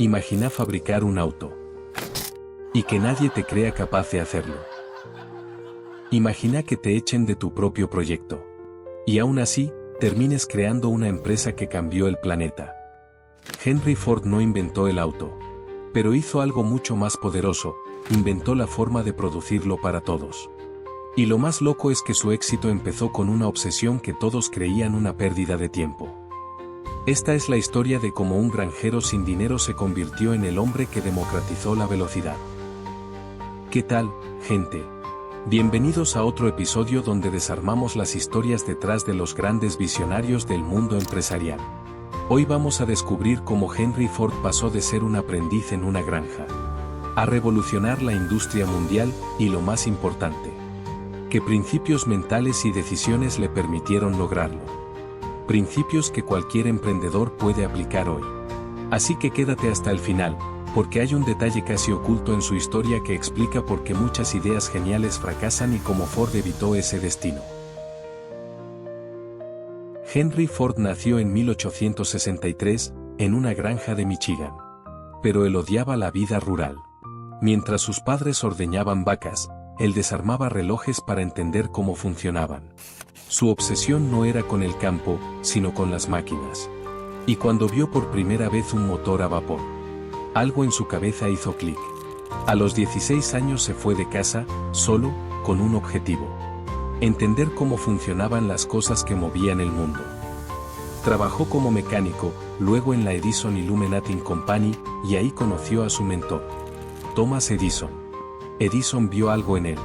Imagina fabricar un auto y que nadie te crea capaz de hacerlo. Imagina que te echen de tu propio proyecto y aún así, termines creando una empresa que cambió el planeta. Henry Ford no inventó el auto, pero hizo algo mucho más poderoso, inventó la forma de producirlo para todos. Y lo más loco es que su éxito empezó con una obsesión que todos creían una pérdida de tiempo. Esta es la historia de cómo un granjero sin dinero se convirtió en el hombre que democratizó la velocidad. ¿Qué tal, gente? Bienvenidos a otro episodio donde desarmamos las historias detrás de los grandes visionarios del mundo empresarial. Hoy vamos a descubrir cómo Henry Ford pasó de ser un aprendiz en una granja a revolucionar la industria mundial y lo más importante, qué principios mentales y decisiones le permitieron lograrlo. Principios que cualquier emprendedor puede aplicar hoy. Así que quédate hasta el final, porque hay un detalle casi oculto en su historia que explica por qué muchas ideas geniales fracasan y cómo Ford evitó ese destino. Henry Ford nació en 1863, en una granja de Michigan. Pero él odiaba la vida rural. Mientras sus padres ordeñaban vacas, él desarmaba relojes para entender cómo funcionaban. Su obsesión no era con el campo, sino con las máquinas. Y cuando vio por primera vez un motor a vapor, algo en su cabeza hizo clic. A los 16 años se fue de casa, solo, con un objetivo: entender cómo funcionaban las cosas que movían el mundo. Trabajó como mecánico, luego en la Edison Illuminating Company, y ahí conoció a su mentor, Thomas Edison. Edison vio algo en él.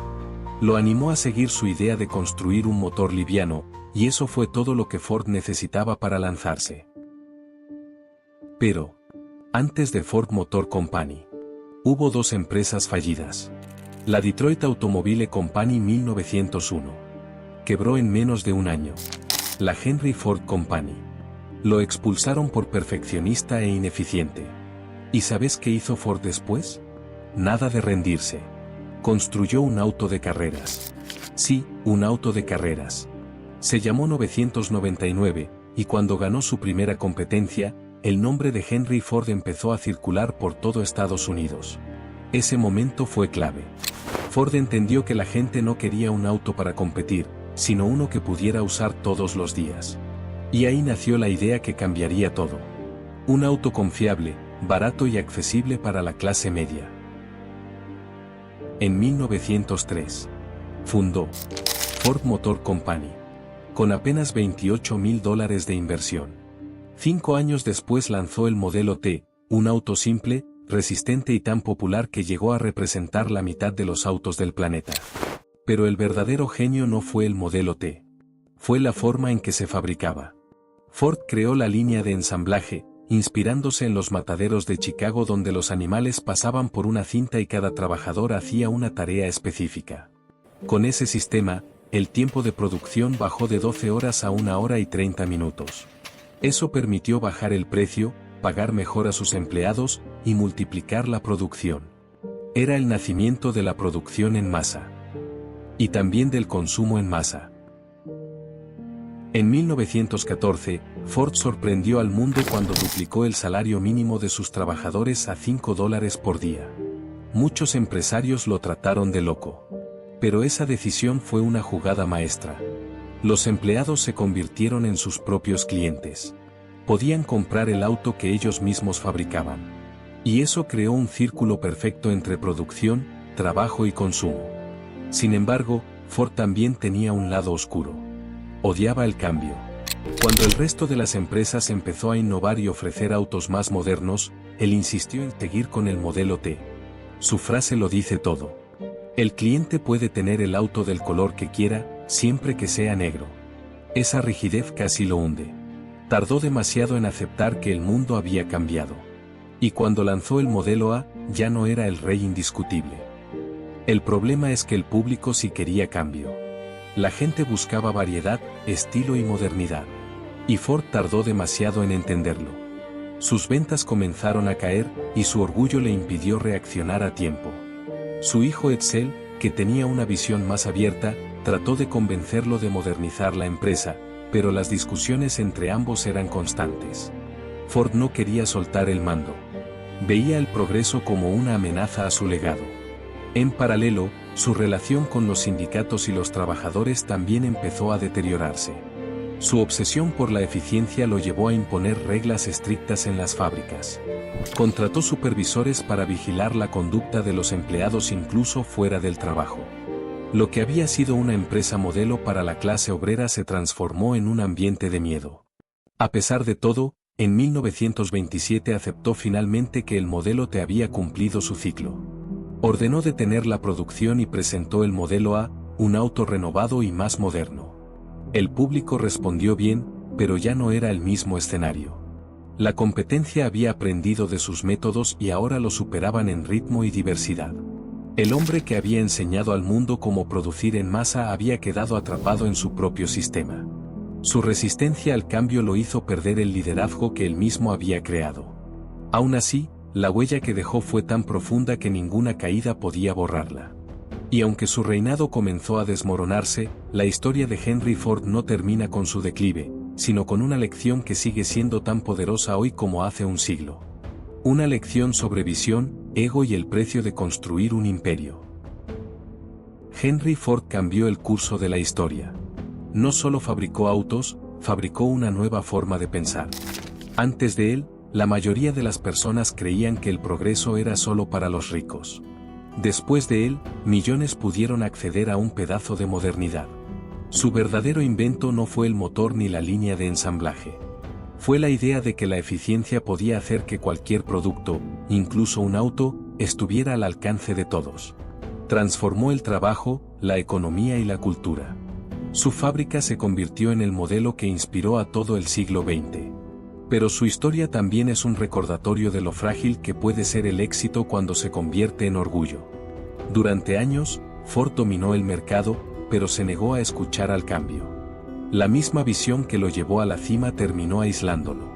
Lo animó a seguir su idea de construir un motor liviano, y eso fue todo lo que Ford necesitaba para lanzarse. Pero, antes de Ford Motor Company, hubo dos empresas fallidas. La Detroit Automobile Company 1901. Quebró en menos de un año. La Henry Ford Company. Lo expulsaron por perfeccionista e ineficiente. ¿Y sabes qué hizo Ford después? Nada de rendirse. Construyó un auto de carreras. Sí, un auto de carreras. Se llamó 999, y cuando ganó su primera competencia, el nombre de Henry Ford empezó a circular por todo Estados Unidos. Ese momento fue clave. Ford entendió que la gente no quería un auto para competir, sino uno que pudiera usar todos los días. Y ahí nació la idea que cambiaría todo. Un auto confiable, barato y accesible para la clase media. En 1903, fundó Ford Motor Company, con apenas $28,000 de inversión. 5 años después lanzó el modelo T, un auto simple, resistente y tan popular que llegó a representar la mitad de los autos del planeta. Pero el verdadero genio no fue el modelo T. Fue la forma en que se fabricaba. Ford creó la línea de ensamblaje, inspirándose en los mataderos de Chicago donde los animales pasaban por una cinta y cada trabajador hacía una tarea específica. Con ese sistema, el tiempo de producción bajó de 12 horas a 1 hora y 30 minutos. Eso permitió bajar el precio, pagar mejor a sus empleados y multiplicar la producción. Era el nacimiento de la producción en masa. Y también del consumo en masa. En 1914, Ford sorprendió al mundo cuando duplicó el salario mínimo de sus trabajadores a $5 por día. Muchos empresarios lo trataron de loco. Pero esa decisión fue una jugada maestra. Los empleados se convirtieron en sus propios clientes. Podían comprar el auto que ellos mismos fabricaban. Y eso creó un círculo perfecto entre producción, trabajo y consumo. Sin embargo, Ford también tenía un lado oscuro. Odiaba el cambio. Cuando el resto de las empresas empezó a innovar y ofrecer autos más modernos, él insistió en seguir con el modelo T. Su frase lo dice todo. El cliente puede tener el auto del color que quiera, siempre que sea negro. Esa rigidez casi lo hunde. Tardó demasiado en aceptar que el mundo había cambiado. Y cuando lanzó el modelo A, ya no era el rey indiscutible. El problema es que el público sí quería cambio. La gente buscaba variedad, estilo y modernidad. Y Ford tardó demasiado en entenderlo. Sus ventas comenzaron a caer, y su orgullo le impidió reaccionar a tiempo. Su hijo Edsel, que tenía una visión más abierta, trató de convencerlo de modernizar la empresa, pero las discusiones entre ambos eran constantes. Ford no quería soltar el mando. Veía el progreso como una amenaza a su legado. En paralelo, su relación con los sindicatos y los trabajadores también empezó a deteriorarse. Su obsesión por la eficiencia lo llevó a imponer reglas estrictas en las fábricas. Contrató supervisores para vigilar la conducta de los empleados incluso fuera del trabajo. Lo que había sido una empresa modelo para la clase obrera se transformó en un ambiente de miedo. A pesar de todo, en 1927 aceptó finalmente que el modelo T había cumplido su ciclo. Ordenó detener la producción y presentó el modelo A, un auto renovado y más moderno. El público respondió bien, pero ya no era el mismo escenario. La competencia había aprendido de sus métodos y ahora lo superaban en ritmo y diversidad. El hombre que había enseñado al mundo cómo producir en masa había quedado atrapado en su propio sistema. Su resistencia al cambio lo hizo perder el liderazgo que él mismo había creado. Aún así, la huella que dejó fue tan profunda que ninguna caída podía borrarla. Y aunque su reinado comenzó a desmoronarse, la historia de Henry Ford no termina con su declive, sino con una lección que sigue siendo tan poderosa hoy como hace un siglo. Una lección sobre visión, ego y el precio de construir un imperio. Henry Ford cambió el curso de la historia. No solo fabricó autos, fabricó una nueva forma de pensar. Antes de él, la mayoría de las personas creían que el progreso era solo para los ricos. Después de él, millones pudieron acceder a un pedazo de modernidad. Su verdadero invento no fue el motor ni la línea de ensamblaje. Fue la idea de que la eficiencia podía hacer que cualquier producto, incluso un auto, estuviera al alcance de todos. Transformó el trabajo, la economía y la cultura. Su fábrica se convirtió en el modelo que inspiró a todo el siglo XX. Pero su historia también es un recordatorio de lo frágil que puede ser el éxito cuando se convierte en orgullo. Durante años, Ford dominó el mercado, pero se negó a escuchar al cambio. La misma visión que lo llevó a la cima terminó aislándolo.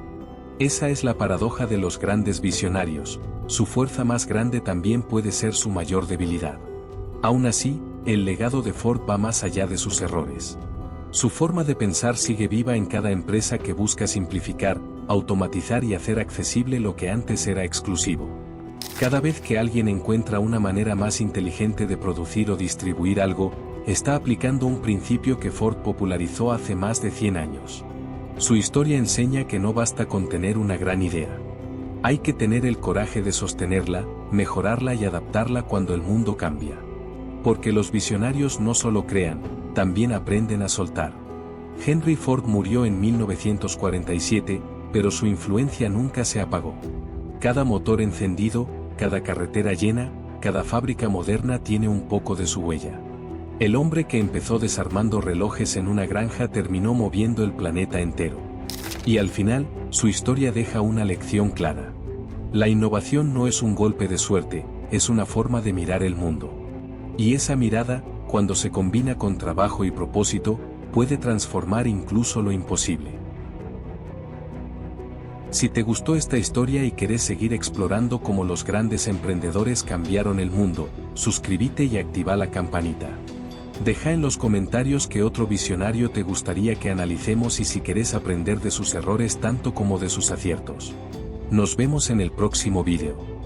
Esa es la paradoja de los grandes visionarios, su fuerza más grande también puede ser su mayor debilidad. Aún así, el legado de Ford va más allá de sus errores. Su forma de pensar sigue viva en cada empresa que busca simplificar, automatizar y hacer accesible lo que antes era exclusivo. Cada vez que alguien encuentra una manera más inteligente de producir o distribuir algo, está aplicando un principio que Ford popularizó hace más de 100 años. Su historia enseña que no basta con tener una gran idea. Hay que tener el coraje de sostenerla, mejorarla y adaptarla cuando el mundo cambia. Porque los visionarios no solo crean, también aprenden a soltar. Henry Ford murió en 1947, pero su influencia nunca se apagó. Cada motor encendido, cada carretera llena, cada fábrica moderna tiene un poco de su huella. El hombre que empezó desarmando relojes en una granja terminó moviendo el planeta entero. Y al final, su historia deja una lección clara. La innovación no es un golpe de suerte, es una forma de mirar el mundo. Y esa mirada, cuando se combina con trabajo y propósito, puede transformar incluso lo imposible. Si te gustó esta historia y querés seguir explorando cómo los grandes emprendedores cambiaron el mundo, suscríbete y activa la campanita. Deja en los comentarios qué otro visionario te gustaría que analicemos y si querés aprender de sus errores tanto como de sus aciertos. Nos vemos en el próximo video.